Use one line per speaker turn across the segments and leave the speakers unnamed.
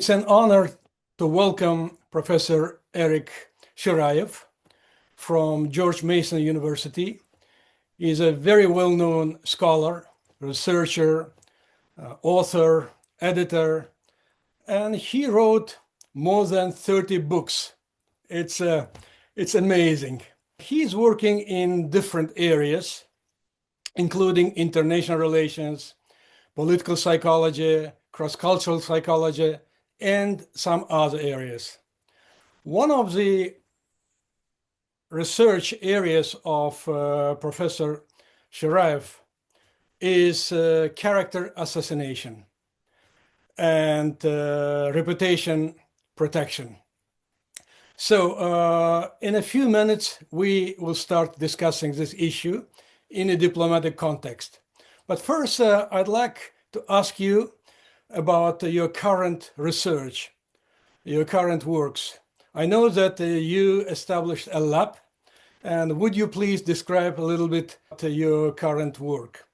It's an honor to welcome Professor Eric Shiraev from George Mason University. He's a very well-known scholar, researcher, author, editor, and he wrote more than 30 books. It's amazing. He's working in different areas, including international relations, political psychology, cross-cultural psychology, and some other areas. One of the research areas of Professor Shiraev is character assassination and reputation protection. So in a few minutes, we will start discussing this issue in a diplomatic context. But first, I'd like to ask you about your current research, your current works. I know that you established a lab, and would you please describe a little bit your current work?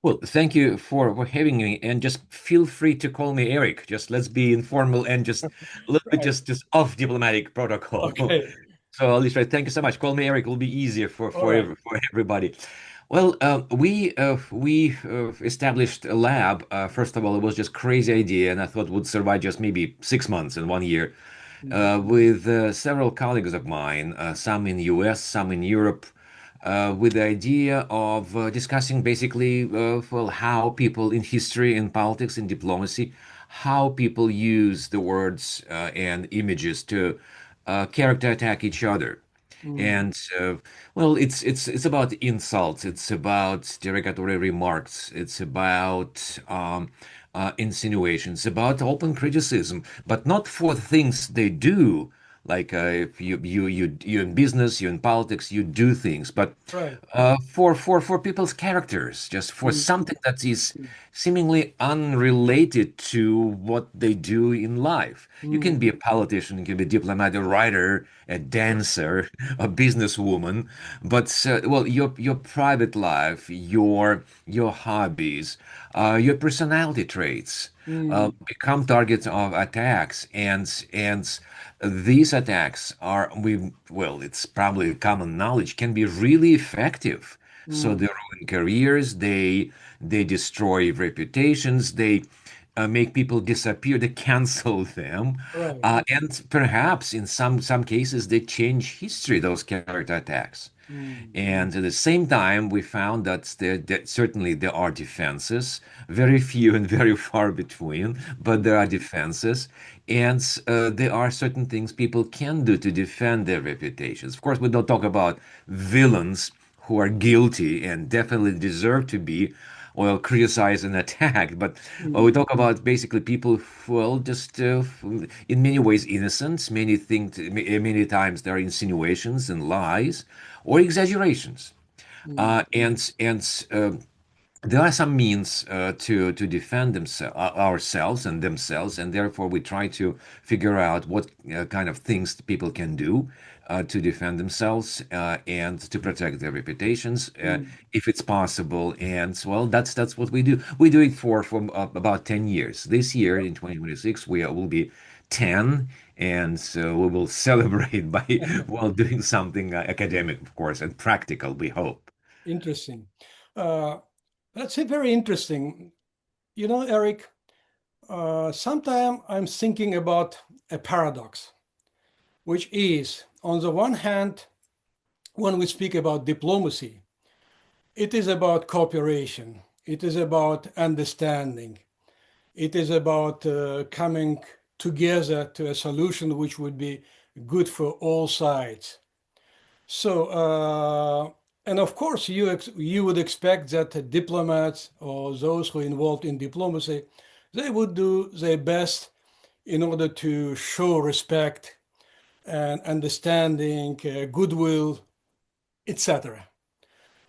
Well, thank you for having me, and just feel free to call me Eric. Just let's be informal and just a little bit
Right.
just off diplomatic protocol.
Okay.
So, Alisher, thank you so much. Call me Eric. It will be easier for
All right.
for everybody. Well, we established a lab. First of all, it was just crazy idea, and I thought would survive just maybe 6 months and 1 year.
Mhm.
With several colleagues of mine, some in US, some in Europe, with the idea of discussing basically well, how people in history, in politics, in diplomacy, how people use the words and images to character attack each other.
Mm.
And well, it's about insults, it's about derogatory remarks, it's about insinuations, about open criticism, but not for things they do. Like if you in business, you in politics, you do things, but
Right.
for people's characters, just for
Mm.
something that is seemingly unrelated to what they do in life. You can
Mm.
be a politician, you can be a diplomat, a writer, a dancer, a businesswoman, but well, your private life, your hobbies, your personality traits
Mm.
become targets of attacks, and these attacks are we well, it's probably common knowledge, can be really effective. So they
Mm.
ruin careers, they destroy reputations, they make people disappear, they cancel them,
Right.
and perhaps in some cases they change history, those character attacks.
Mm.
And at the same time, we found that certainly there are defenses, very few and very far between, but there are defenses. And there are certain things people can do to defend their reputations. Of course, we don't talk about villains who are guilty and definitely deserve to be, well, criticized and attacked. But we
Mm.
talk about basically people, well, just in many ways innocent. Many times there are insinuations and lies or exaggerations.
Mm.
And there are some means to defend ourselves and themselves, and therefore we try to figure out what kind of things people can do to defend themselves and to protect their reputations,
Mm.
if it's possible. And well, that's what we do. We do it for about 10 years. This year in 2026, we will be 10, and so we will celebrate by while doing something academic, of course, and practical, we hope.
Interesting. Uh, that's very interesting. You know, Eric, sometimes I'm thinking about a paradox, which is, on the one hand, when we speak about diplomacy, it is about cooperation, it is about understanding, it is about coming together to a solution which would be good for all sides. So, and of course, you would expect that diplomats or those who are involved in diplomacy, they would do their best in order to show respect and understanding, goodwill, etc.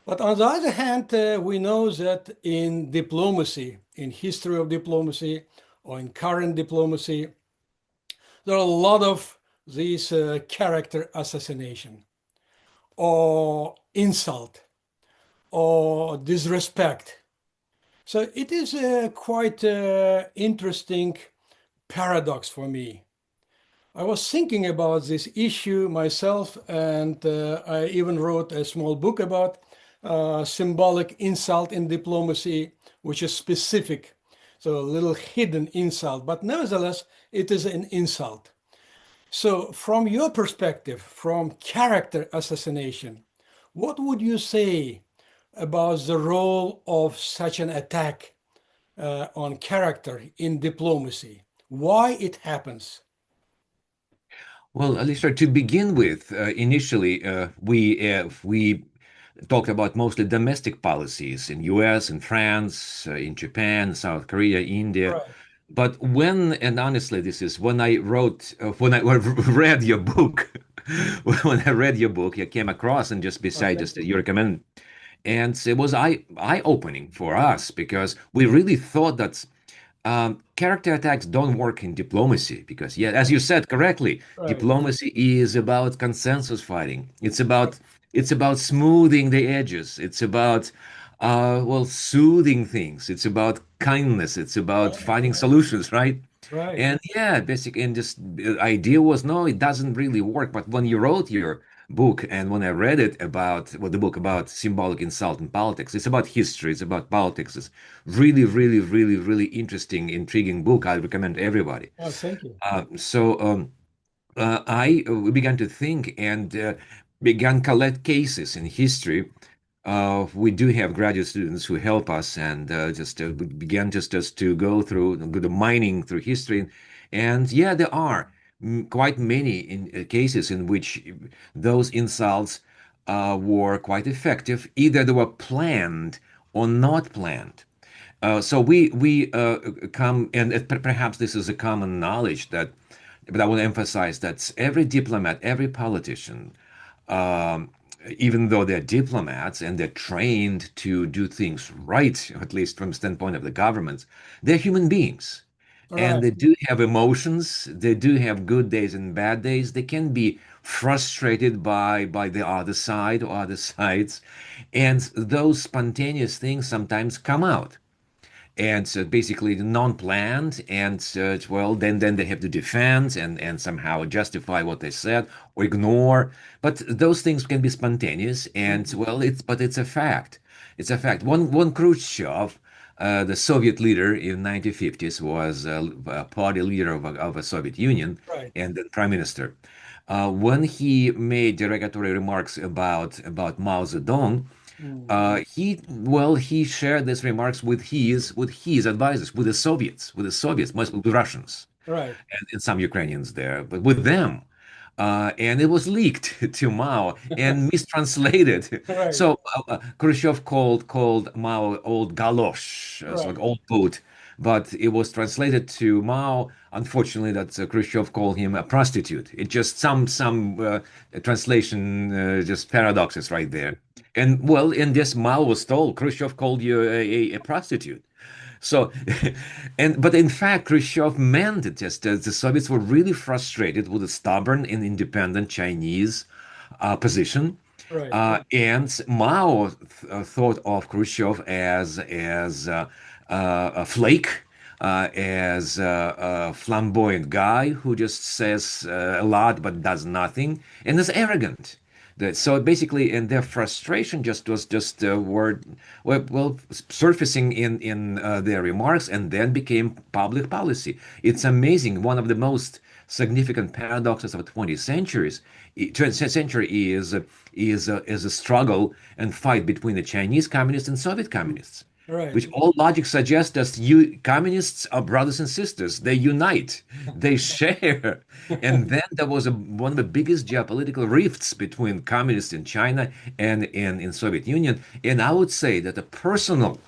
But on the other hand, we know that in diplomacy, in history of diplomacy, or in current diplomacy, there are a lot of these character assassination or insult or disrespect. So it is quite interesting paradox for me. I was thinking about this issue myself, and I even wrote a small book about symbolic insult in diplomacy, which is specific. So a little hidden insult, but nevertheless, it is an insult. So, from your perspective, from character assassination, what would you say about the role of such an attack on character in diplomacy? Why it happens?
Well, Alisher, to begin with, initially we talked about mostly domestic policies in U.S., in France, in Japan, South Korea, India.
Right.
But when, and honestly, this is when I wrote, when I read your book, when I read your book, I came across and just
Oh,
beside
thank
just
you.
you recommend, and it was eye-opening for us because we really thought that character attacks don't work in diplomacy because, yeah, as you said correctly,
Right.
diplomacy is about consensus fighting. It's about smoothing the edges. It's about well, soothing things. It's about kindness. It's about
Right.
finding solutions, right?
Right.
And yeah, basic and just the idea was no, it doesn't really work. But when you wrote your book and when I read it about well, the book about symbolic insult in politics, it's about history, it's about politics. It's really, really, really, really interesting, intriguing book. I recommend everybody.
Oh, thank you.
I we began to think and began collect cases in history. We do have graduate students who help us, and just we began just to go through the mining through history, and yeah, there are quite many cases in which those insults were quite effective. Either they were planned or not planned. So we come, and perhaps this is a common knowledge that, but I want to emphasize that every diplomat, every politician, um, even though they're diplomats and they're trained to do things right, at least from the standpoint of the government, they're human beings. And
Right.
they do have emotions. They do have good days and bad days. They can be frustrated by the other side or other sides. And those spontaneous things sometimes come out and so basically non-planned and well then they have to defend and somehow justify what they said or ignore, but those things can be spontaneous and
Mhm.
well it's a fact. It's a fact. One Khrushchev, the Soviet leader in 1950s, was a party leader of a Soviet Union
Right.
and then prime minister. When he made derogatory remarks about Mao Zedong,
Mm.
he shared these remarks with his advisors, with the Soviets, most with Russians
Right.
and some Ukrainians there, but with them. And it was leaked to Mao and mistranslated.
Right.
So Khrushchev called Mao old galosh, so like
Right.
old boot, but it was translated to Mao. Unfortunately, that Khrushchev called him a prostitute. It just some translation just paradoxes right there. And well, in this Mao was told Khrushchev called you a prostitute. So, but in fact, Khrushchev meant it. Just the Soviets were really frustrated with the stubborn and independent Chinese position,
Right.
and Mao thought of Khrushchev as a flake, as a flamboyant guy who just says a lot but does nothing, and is arrogant. So basically, and their frustration just was just well surfacing in their remarks, and then became public policy. It's amazing. One of the most significant paradoxes of the 20th century is a struggle and fight between the Chinese communists and Soviet
Mm.
communists,
Right.
which all logic suggests that you communists are brothers and sisters. They unite, they share. And then there was one of the biggest geopolitical rifts between communists in China and in Soviet Union. And I would say that the personal,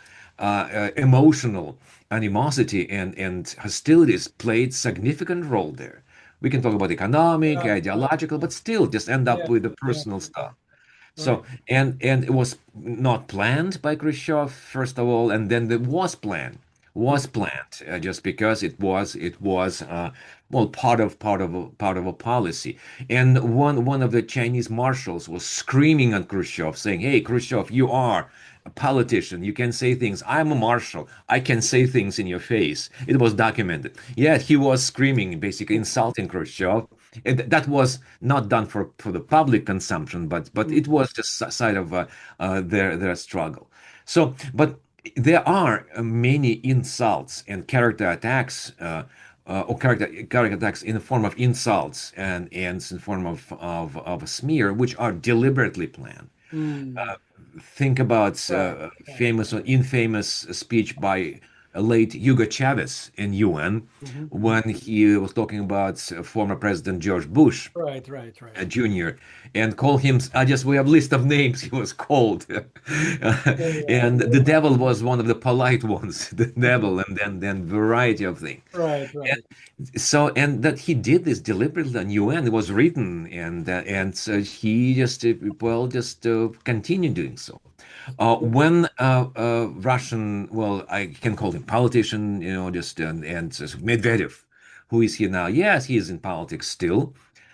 emotional animosity and hostilities played significant role there. We can talk about economic,
Yeah. Right.
ideological, but still just end up
Yeah.
with the
Yeah.
personal stuff. So
Right.
and it was not planned by Khrushchev, first of all, and then it was planned just because it was well part of a policy. And one of the Chinese marshals was screaming at Khrushchev, saying, "Hey, Khrushchev, you are a politician. You can say things. I'm a marshal. I can say things in your face. It was documented. Yeah, he was screaming, basically insulting Khrushchev. And that was not done for the public consumption, but it was just a side of their struggle. So, but there are many insults and character attacks. Or character attacks in the form of insults and in form of a smear, which are deliberately planned.
Mm.
Think about
Right, right.
famous or infamous speech by late Hugo Chavez in UN
Mhm.
when he was talking about former President George Bush
Right, right, right.
Jr. and call him. I just we have list of names he was called,
Yeah, yeah,
and the devil was one of the polite ones. The
yeah.
devil, and then variety of things.
Right, right.
So, and that he did this deliberately on UN, it was written, and so he just continued doing so. When Russian, well, I can call him politician, just and Medvedev, who is he now? Yes, he is in politics still,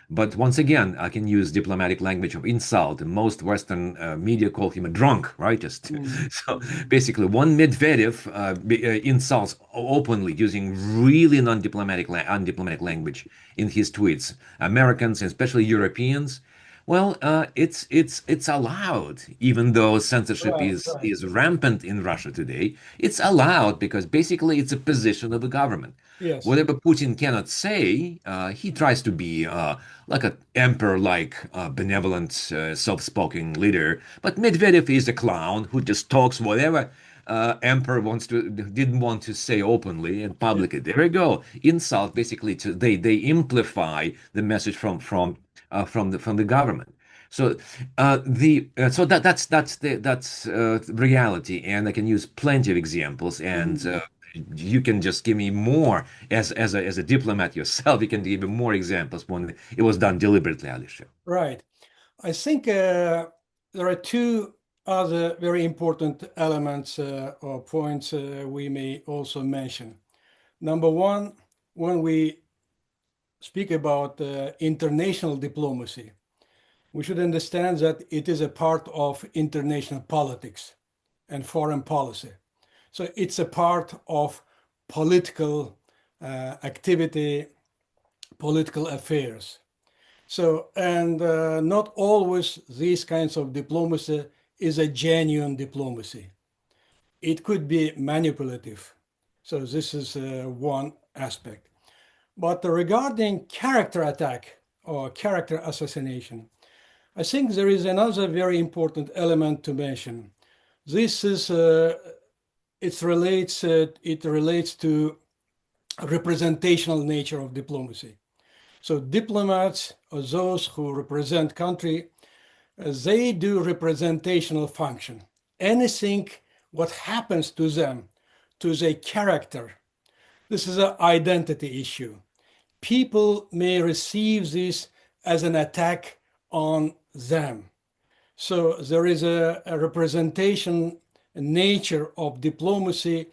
but once again, I can use diplomatic language of insult. And most Western media call him a drunk, right? Just
Mm,
so
mm.
basically, one Medvedev insults openly using really undiplomatic language in his tweets. Americans, and especially Europeans, well, it's allowed, even though censorship
Right,
is
right.
is rampant in Russia today. It's allowed because basically it's a position of the government.
Yes.
Whatever Putin cannot say, he tries to be like an emperor-like, benevolent, soft-spoken leader. But Medvedev is a clown who just talks whatever emperor didn't want to say openly and publicly. There we go. Insult basically they amplify the message from the government. So so that's reality, and I can use plenty of examples, and
Mm.
you can just give me more as a diplomat yourself. You can give me more examples when it was done deliberately, Alisher.
Right. I think there are two other very important elements or points we may also mention. Number one, when we speak about international diplomacy, we should understand that it is a part of international politics and foreign policy. So it's a part of political activity, political affairs. So, and not always these kinds of diplomacy is a genuine diplomacy. It could be manipulative. So this is one aspect. But regarding character attack or character assassination, I think there is another very important element to mention. This is it relates to representational nature of diplomacy. So diplomats or those who represent country, they do representational function. Anything what happens to them, to their character, this is an identity issue. People may receive this as an attack on them. So there is a representation nature of diplomacy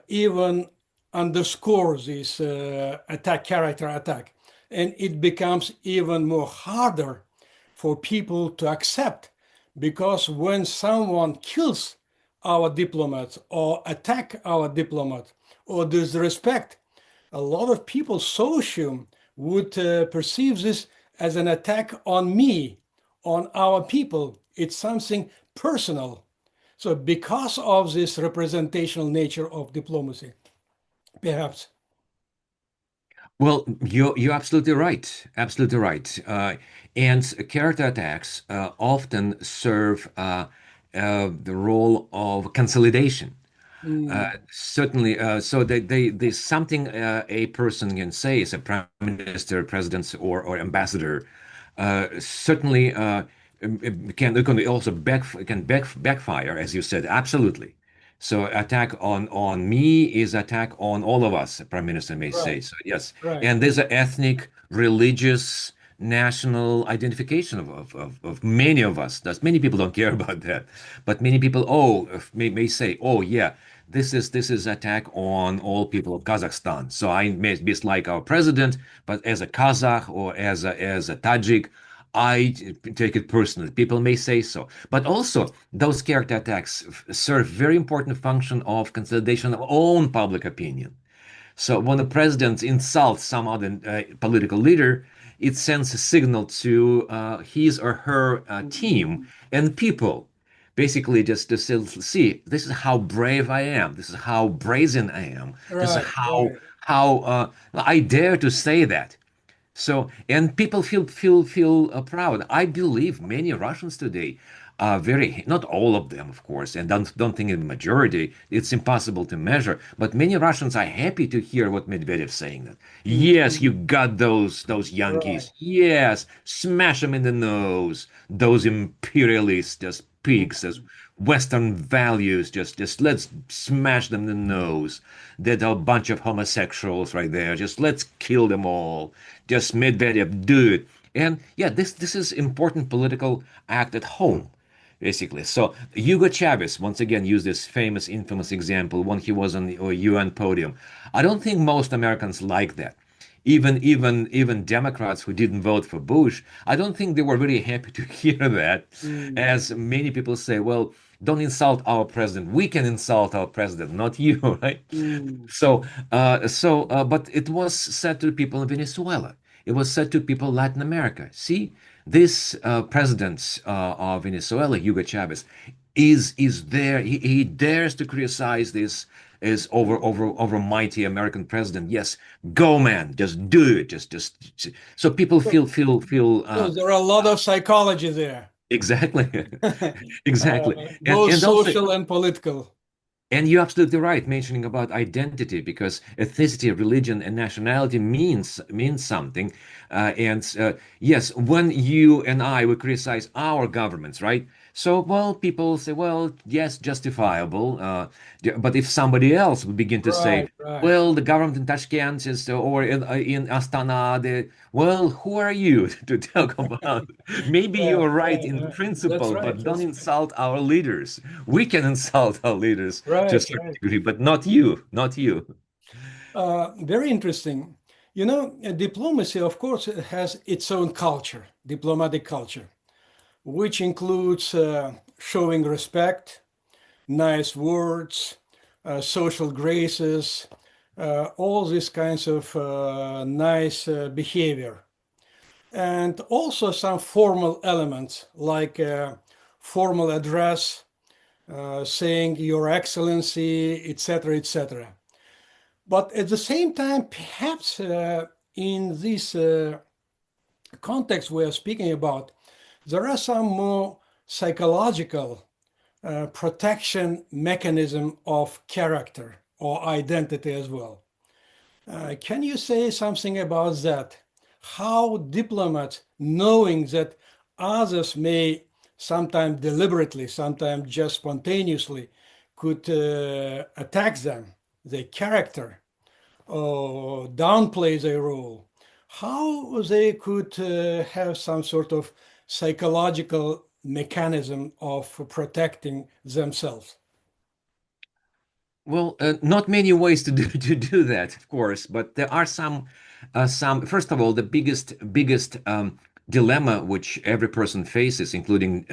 even underscores this character attack. And it becomes even more harder for people to accept because when someone kills our diplomats or attack our diplomat or disrespect, a lot of people, social, would perceive this as an attack on me, on our people. It's something personal. So, because of this representational nature of diplomacy, perhaps.
Well, you're absolutely right. Absolutely right. And character attacks often serve the role of consolidation.
Mm,
Certainly, so there's something a person can say as a prime minister, president, or ambassador. Certainly, it can also backfire, as you said. Absolutely. So attack on me is attack on all of us, prime minister may
right,
say. So yes,
right.
and there's an ethnic, religious, national identification of many of us. That's many people don't care about that, but many people may say, oh yeah, this is attack on all people of Kazakhstan. So I may dislike our president, but as a Kazakh or as a Tajik, I take it personally. People may say so, but also those character attacks serve very important function of consolidation of own public opinion. So when the president insults some other political leader, it sends a signal to his or her team
Mm.
and people, basically just to see, this is how brave I am. This is how brazen I am. This is
Right, right.
how I dare to say that. So, and people feel proud. I believe many Russians today are very, not all of them, of course, and don't think in the majority. It's impossible to measure. But many Russians are happy to hear what Medvedev's saying. That yes, you
Mm.
got those
Right.
Yankees. Yes, smash them in the nose. Those imperialists, just pigs,
Mm.
those Western values. Just let's smash them in the nose. That are a bunch of homosexuals right there. Just let's kill them all. Just Medvedev, do it. And yeah, this is important political act at home, basically. So Hugo Chavez once again used this famous, infamous example when he was on the UN podium. I don't think most Americans like that. Even Democrats who didn't vote for Bush, I don't think they were really happy to hear that.
Mm.
As many people say, well, don't insult our president. We can insult our president, not you, right?
Mm.
But it was said to people in Venezuela. It was said to people in Latin America. See, this president of Venezuela, Hugo Chavez, is there. He dares to criticize this is over mighty American president. Yes, go man, just do it. Just so people
So,
feel
so there are a lot of psychology there,
exactly exactly
both
and also
social and political.
and you're absolutely right mentioning about identity because ethnicity, religion, and nationality means something. Yes, when you and I we criticize our governments, right? So, well, people say, well, yes, justifiable. But if somebody else would begin to say,
Right, right.
well, the government in Tashkent is, or in Astana, well, who are you to talk about? Maybe
Yeah,
you're right
yeah,
in
yeah. That's
principle,
right.
but don't
That's right.
insult our leaders. We can insult our leaders to a
Right,
certain
right.
degree, but not you, not you.
Very interesting. You know, diplomacy, of course, has its own culture, diplomatic culture, which includes showing respect, nice words, social graces, all these kinds of nice behavior. And also some formal elements like formal address, saying Your Excellency, etc., etc. But at the same time, perhaps in this context we are speaking about, there are some more psychological protection mechanism of character or identity as well. Can you say something about that? How diplomats, knowing that others may sometimes deliberately, sometimes just spontaneously, could attack them, their character, or downplay their role, how they could have some sort of psychological mechanism of protecting themselves?
Well, not many ways to do to do that, of course, but there are some. First of all, the biggest dilemma which every person faces, including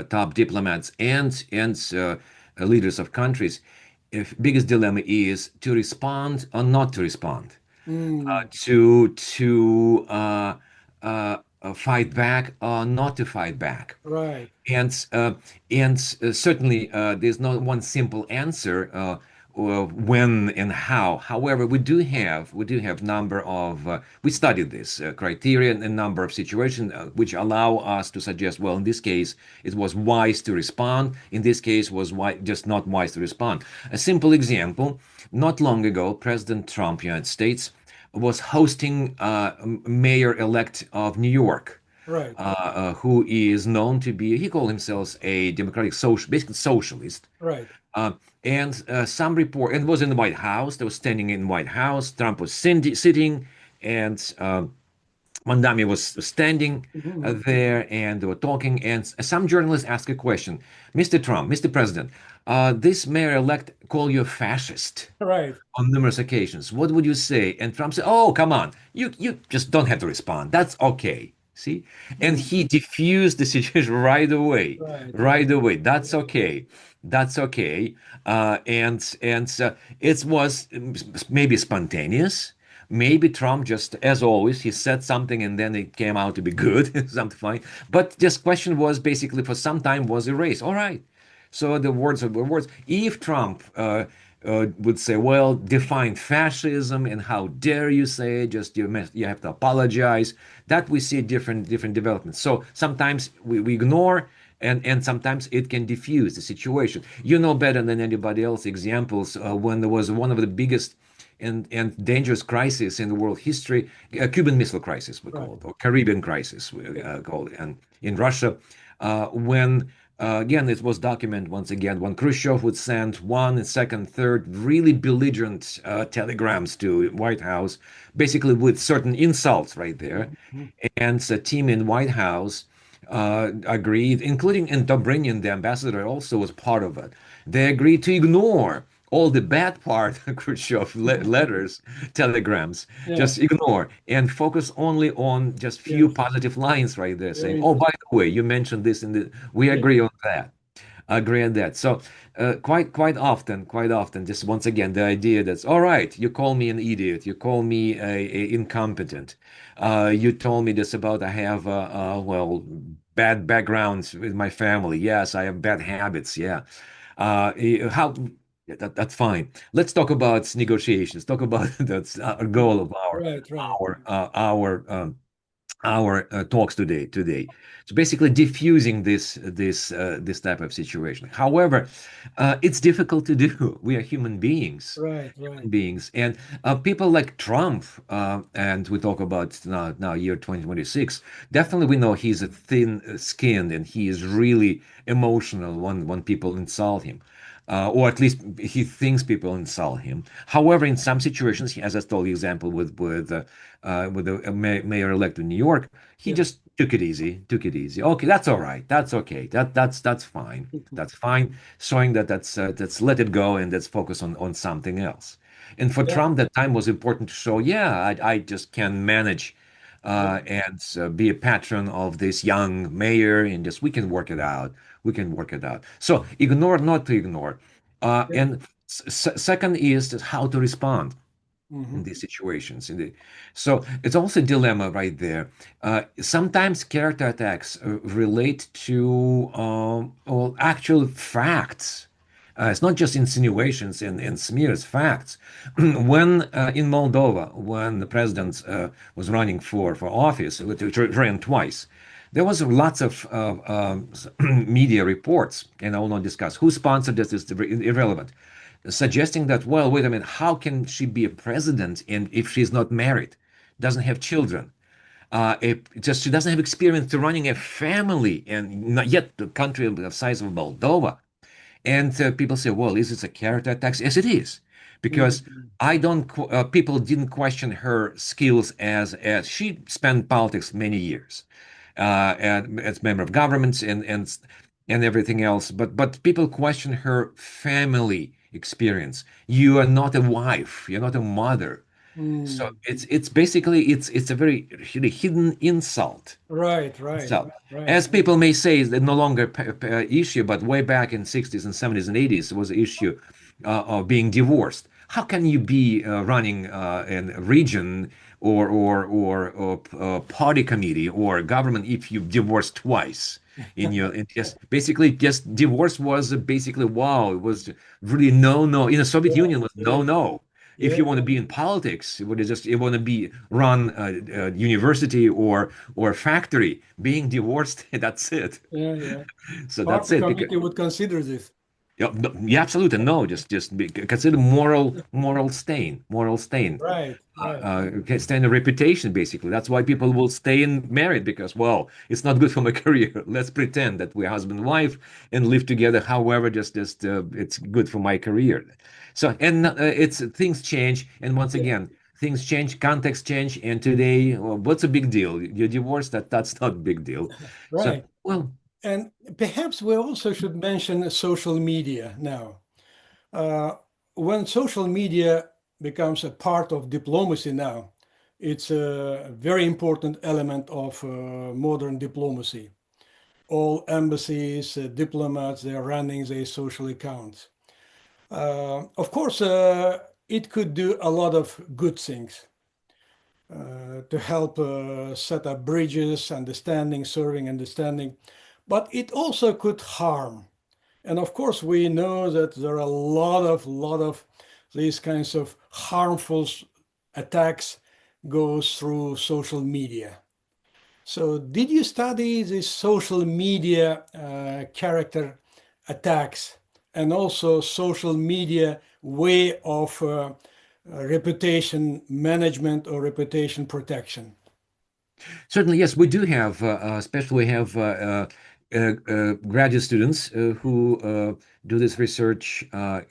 top diplomats and leaders of countries, if biggest dilemma is to respond or not to respond,
Mm,
to fight back or not to fight back.
right,
And certainly there's not one simple answer when and how. However, we do have number of we studied this criteria and a number of situations which allow us to suggest, well, in this case it was wise to respond. In this case was just not wise to respond. A simple example: not long ago, President Trump, United States, was hosting mayor-elect of New York
right,
who is known to be, he called himself a democratic social, basically socialist.
right.
Uh, and some report, and was in the White House. They were standing in the White House. Trump was sitting, and Mandami was standing
Mhm.
there, and they were talking. And some journalist asked a question, Mr. Trump, Mr. President, this mayor-elect called you a fascist
Right.
on numerous occasions. What would you say? And Trump said, "Oh, come on, you just don't have to respond. That's okay." See? And
Mm.
he diffused the situation right away.
Right, right.
Right away. That's
Yeah.
okay. That's okay. And it was maybe spontaneous. Maybe Trump just, as always, he said something and then it came out to be good, something fine. But this question was basically for some time was erased. All right. So the words of the words. If Trump would say, "Well, define fascism," and how dare you say it? Just you have to apologize. That we see different developments. So sometimes we ignore, and sometimes it can diffuse the situation. You know better than anybody else examples when there was one of the biggest and dangerous crisis in the world history, Cuban Missile Crisis, we call
Right.
it, or Caribbean Crisis, we
Yeah.
call it, and in Russia, when again, it was documented once again when Khrushchev would send one, second, third really belligerent telegrams to White House, basically with certain insults right there,
Mhm.
and the team in White House agreed, including and Dobrynin, the ambassador, also was part of it. They agreed to ignore all the bad part Khrushchev letters, telegrams,
Yeah.
just ignore and focus only on just few
Yes.
positive lines right there, saying,
Very
"Oh, by
interesting.
the way, you mentioned this in the. We
Yeah.
agree on that." Agree on that. So quite often, just once again, the idea that's all right. You call me an idiot. You call me a incompetent. You told me this about I have well bad backgrounds with my family. Yes, I have bad habits. Yeah. How? Yeah, that's fine. Let's talk about negotiations. Talk about that's a goal of
Right, right.
our talks today. So basically diffusing this type of situation. However, it's difficult to do. We are
Right,
human
right.
beings, and people like Trump, and we talk about now year 2026. Definitely, we know he's a thin-skinned and he is really emotional when people insult him. Or at least he thinks people insult him. However, in some situations, as I told you, example with the mayor-elect in New York, he
Yes.
just took it easy, took it easy. Okay, that's all right. That's okay. That's fine.
Mhm.
That's fine. Showing that that's let it go and let's focus on something else. And for
Yeah.
Trump, that time was important to show, yeah, I just can manage
Yeah.
and be a patron of this young mayor and just we can work it out. We can work it out. So ignore, not to ignore.
Yeah.
And second is just how to respond in
Hmm.
these situations. So it's also a dilemma right there. Sometimes character attacks relate to well, actual facts. It's not just insinuations and smears, facts. When in Moldova, when the president was running for office, which ran twice, there was lots of media reports, and I will not discuss who sponsored this is irrelevant, suggesting that, well, wait a minute, how can she be a president and if she's not married, doesn't have children, just she doesn't have experience to running a family, and not yet the country of the size of Moldova. And people say, well, is this a character attack? Yes, it is, because
Hmm.
I don't. People didn't question her skills as she spent politics many years, and as member of governments and everything else. But people question her family experience. You are not a wife. You're not a mother. So
Mm.
it's basically it's a very really hidden insult.
Right, right,
So,
right.
as people may say, it's no longer issue, but way back in 60s and 70s and 80s was the issue of being divorced. How can you be running in a region or party committee or government if you divorced twice? In just basically just divorce was basically wow, it was really no. In the Soviet
Yeah,
Union was
it is.
no. If
Yeah,
you want to be in politics, it would just you want to be run university or factory, being divorced, that's it.
yeah, yeah.
So that's
Party
it. Because,
committee would consider this.
yeah, yeah, absolutely no. Just consider moral stain, moral stain.
Right, right.
Okay, stain a reputation basically. That's why people will stay in married because well, it's not good for my career. Let's pretend that we're husband and wife and live together. However, just it's good for my career. So and it's things change, and once
Yeah,
again, things change, context change, and today, well, what's a big deal? You're divorced. That's not a big deal. So
right.
well,
And perhaps we also should mention social media now. Uh, when social media becomes a part of diplomacy now, It's a very important element of modern diplomacy. All embassies, diplomats, they are running their social accounts. Of course, it could do a lot of good things to help set up bridges, understanding, serving, understanding, but it also could harm. And of course, we know that there are a lot of these kinds of harmful attacks goes through social media. So, did you study the social media character attacks and also social media way of reputation management or reputation protection?
Certainly, yes, we do have, especially we have graduate students who do this research,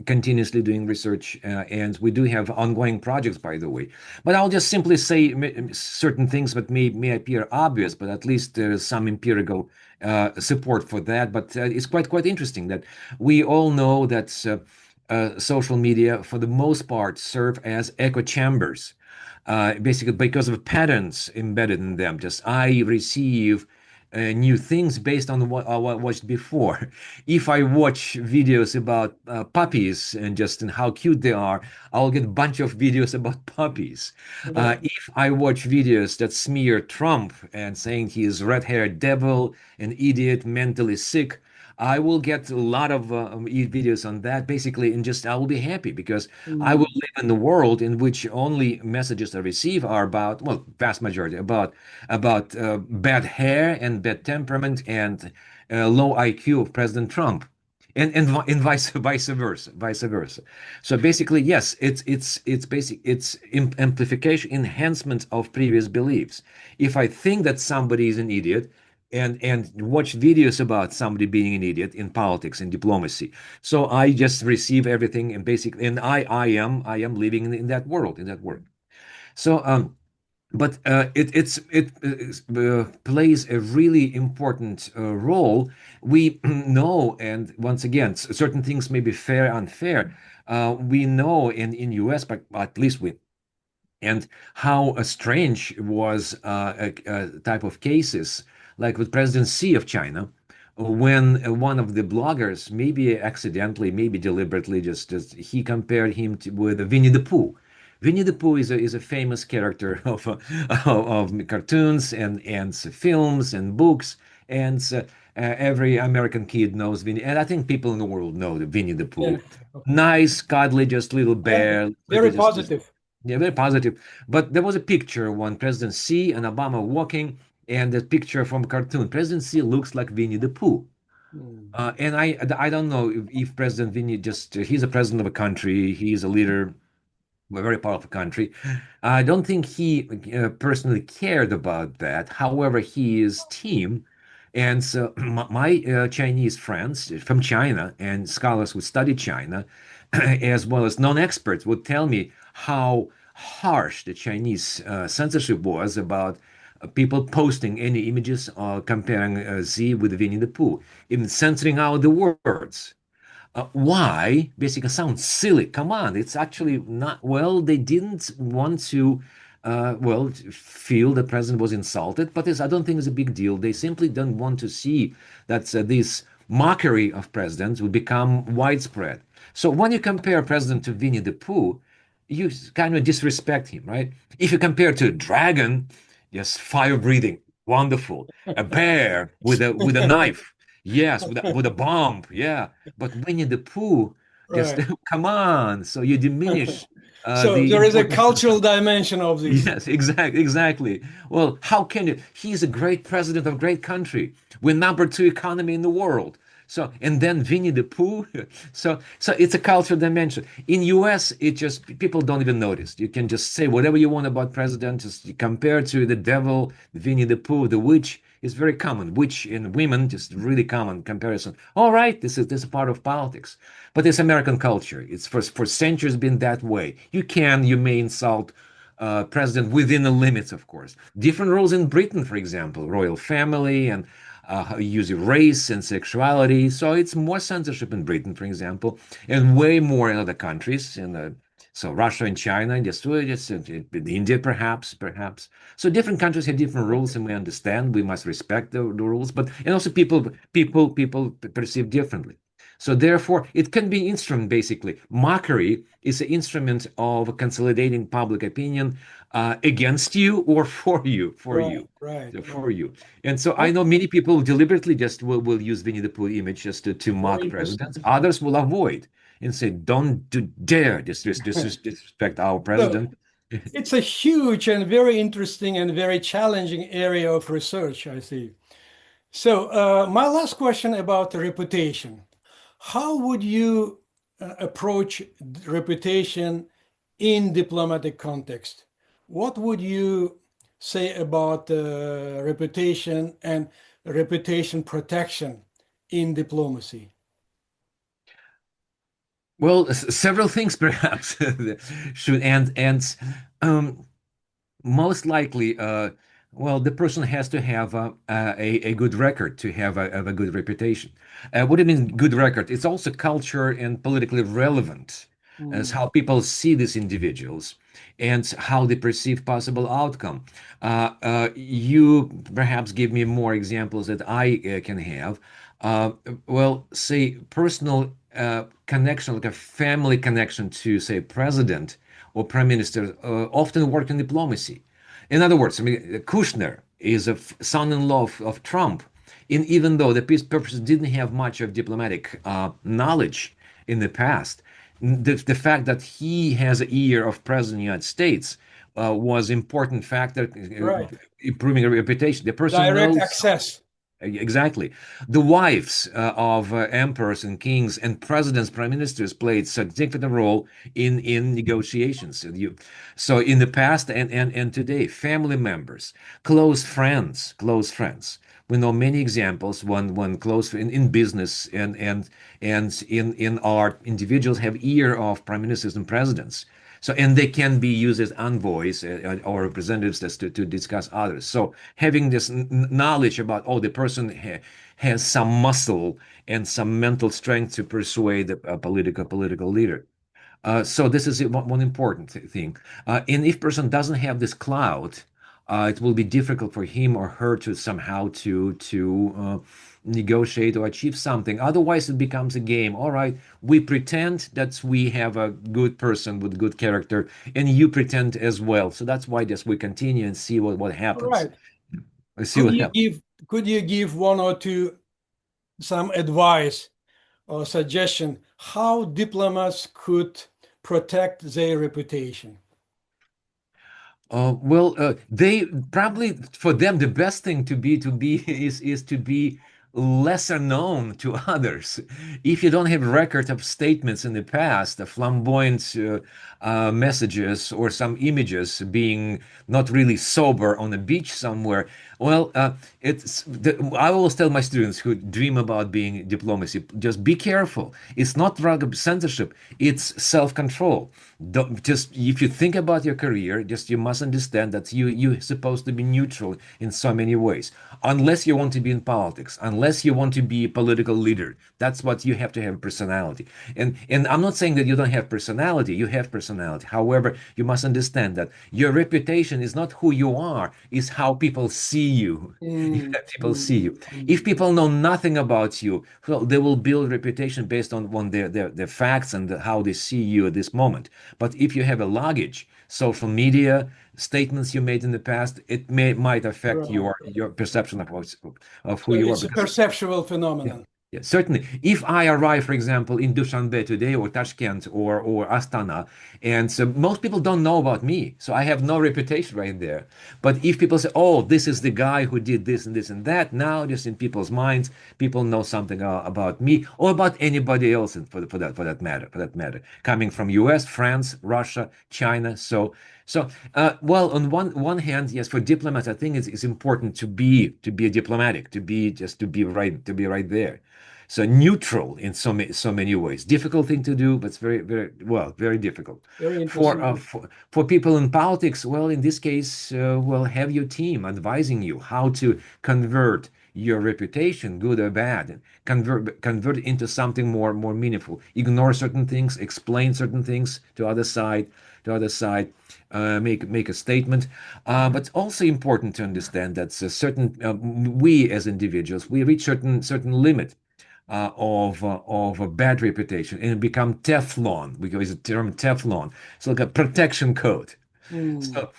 continuously doing research, and we do have ongoing projects, by the way. But I'll just simply say certain things that may appear obvious, but at least there is some empirical support for that. But it's quite interesting that we all know that social media, for the most part, serve as echo chambers basically because of patterns embedded in them. Just I receive new things based on what I watched before. If I watch videos about puppies and just and how cute they are, I'll get a bunch of videos about puppies.
Right.
If I watch videos that smear Trump and saying he is red-haired devil, an idiot, mentally sick, I will get a lot of videos on that basically, and just I will be happy because I will
Mm.
live in the world in which only messages I receive are about, well, vast majority about bad hair and bad temperament and low IQ of President Trump. And vice versa. So basically, yes, it's amplification, enhancement of previous beliefs. If I think that somebody is an idiot, and watch videos about somebody being an idiot in politics and diplomacy. So I just receive everything and basically, and I am living in that world. So but it plays a really important role. We know, and once again, certain things may be fair, unfair. We know in U.S., but at least we and how strange was a type of cases like with President Xi of China, when one of the bloggers, maybe accidentally, maybe deliberately, just he compared him with Winnie the Pooh. Winnie the Pooh is a famous character of cartoons and films and books, and every American kid knows Winnie, and I think people in the world know the Winnie the
Yeah.
Pooh.
Okay.
Nice, cuddly, just little
Yeah.
bear, pretty,
Very
just
positive.
yeah, very positive. But there was a picture when President Xi and Obama walking, and the picture from cartoon. President Xi looks like Winnie the Pooh.
Mm.
And I don't know if President Vinny just he's a president of a country, he's a leader a very powerful country. I don't think he personally cared about that. However, his team and so my Chinese friends from China and scholars who study China, as well as non-experts, would tell me how harsh the Chinese censorship was about people posting any images comparing Z with Winnie the Pooh, even censoring out the words. Why? Basically, sounds silly. Come on, it's actually not. Well, they didn't want to, feel the president was insulted, but I don't think it's a big deal. They simply don't want to see that this mockery of presidents will become widespread. So when you compare president to Winnie the Pooh, you kind of disrespect him, right? If you compare to a dragon, yes, fire breathing, wonderful. A bear with a knife, yes, with a bomb, yeah. But Winnie the Pooh, just
Right.
come on. So you diminish
So
the
there is a
importance of the
cultural
country.
dimension of this.
Yes, exactly. Well, how can you? He's a great president of a great country. We're number two economy in the world. So, and then Winnie the Pooh. So it's a cultural dimension. In US, it just people don't even notice. You can just say whatever you want about president. Just compare to the devil, Winnie the Pooh, the witch is very common. Witch in women, just really common comparison. All right, this is part of politics, but it's American culture. It's for centuries been that way. You may insult president within the limits, of course. Different rules in Britain, for example, royal family and use of race and sexuality. So it's more censorship in Britain, for example, and way more in other countries. So Russia and China, just India, perhaps. So different countries have different rules, and we understand we must respect the rules. But and also people perceive differently. So therefore, it can be instrument basically. Mockery is an instrument of consolidating public opinion against you or for you, for
Right,
you,
right,
for
right.
you. And so I
Oh,
know many people deliberately just will use Winnie the Pooh image just to
very
mock presidents.
interesting.
Others will avoid and say, "Don't dare disrespect our
So
president."
it's a huge and very interesting and very challenging area of research, I see. So my last question about reputation. How would you approach reputation in diplomatic context? What would you say about reputation and reputation protection in diplomacy?
Well, several things perhaps should um, most likely, well, the person has to have a good record to have a good reputation. What do you mean good record? It's also culture and politically relevant as
Hmm.
how people see these individuals and how they perceive possible outcome. You perhaps give me more examples that I can have. Uh, well, say personal connection, like a family connection to, say, president or prime minister, often work in diplomacy. In other words, I mean, Kushner is a son-in-law of Trump, and even though the peace purposes didn't have much of diplomatic knowledge in the past, the fact that he has an ear of president of the United States was important factor
Right.
improving a reputation. The person
Direct
knows something.
access.
Exactly. The wives of emperors and kings and presidents, prime ministers played significant role in negotiations. So in the past and today, family members, close friends. We know many examples when close in business and in art, individuals have ear of prime ministers and presidents. So, and they can be used as envoys or representatives to discuss others. So, having this knowledge about, oh, the person has some muscle and some mental strength to persuade a political leader. So this is one important thing. And if person doesn't have this clout, it will be difficult for him or her to somehow to negotiate or achieve something. Otherwise, it becomes a game. All right, we pretend that we have a good person with good character, and you pretend as well. So that's why just we continue and see what
All
happens.
right.
We see
Could
what
you
happens.
give one or two some advice or suggestion how diplomats could protect their reputation?
They probably for them the best thing to be is to be lesser known to others. If you don't have record of statements in the past, the flamboyant messages or some images being not really sober on a beach somewhere, well, I always tell my students who dream about being diplomacy, just be careful. It's not drug censorship; it's self-control. Don't, just if you think about your career, just you must understand that you're supposed to be neutral in so many ways. Unless you want to be in politics, unless you want to be a political leader, that's what you have to have personality. And I'm not saying that you don't have personality. You have personality. However, you must understand that your reputation is not who you are, is how people see you.
Mm,
People
mm,
see you. If
mm.
people know nothing about you, well, they will build reputation based on their facts and how they see you at this moment. But if you have a luggage, social media, statements you made in the past, it might affect
Right.
your perception of who
So
you are.
it's a
Because
perceptual
yeah,
phenomenon.
yeah, certainly. If I arrive, for example, in Dushanbe today or Tashkent or Astana, and so most people don't know about me, so I have no reputation right there. But if people say, "Oh, this is the guy who did this and that," now just in people's minds, people know something about me or about anybody else, and for that matter, coming from U.S., France, Russia, China. Well, on one hand, yes, for diplomats, I think it's important to be diplomatic, to be right there. So neutral in so many ways. Difficult thing to do, but it's very well, very difficult.
Very
For
interesting.
for people in politics, well, in this case, well, have your team advising you how to convert your reputation, good or bad, and convert it into something more meaningful. Ignore certain things, explain certain things to other side, make a statement. But also important to understand that certain we as individuals we reach certain limit of a bad reputation and become Teflon. We use the term Teflon. It's like a protection code.
Mm.
So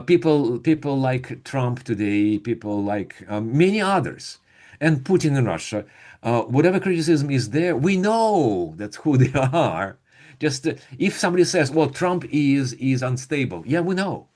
people like Trump today, people like many others, and Putin in Russia, whatever criticism is there, we know that's who they are. Just if somebody says, "Well, Trump is unstable," yeah, we know.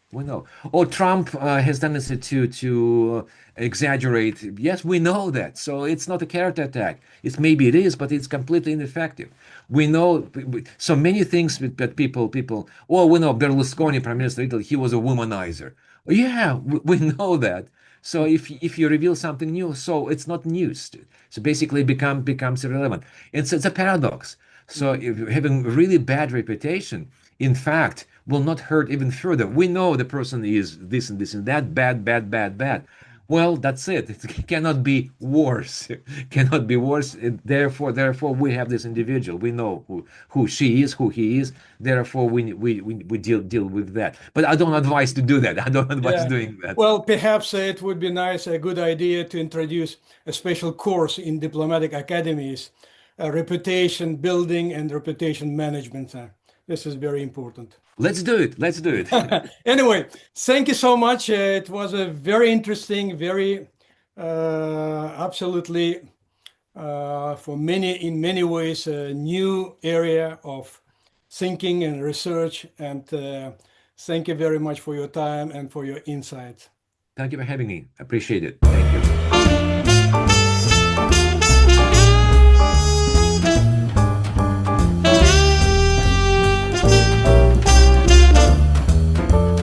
Or Trump has tendency to exaggerate. Yes, we know that. So it's not a character attack. It's maybe it is, but it's completely ineffective. We know so many things that people. Oh, we know Berlusconi, Prime Minister of Italy, he was a womanizer. Yeah, we know that. So if you reveal something new, so it's not news. So basically, becomes irrelevant. It's a paradox. So
Mm.
if you're having really bad reputation, in fact, will not hurt even further. We know the person is this and this and that, bad, bad, bad, bad. Well, that's it. It cannot be worse. Cannot be worse. Therefore, we have this individual. We know who she is, who he is. Therefore, we deal with that. But I don't advise to do that. I don't advise
Yeah.
doing that.
Well, perhaps it would be nice, a good idea to introduce a special course in diplomatic academies, reputation building and reputation management. This is very important.
Let's do it. Let's do it.
Anyway, thank you so much. It was a very interesting, very absolutely in many ways, a new area of thinking and research. And thank you very much for your time and for your insights.
Thank you for having me. Appreciate it. Thank you.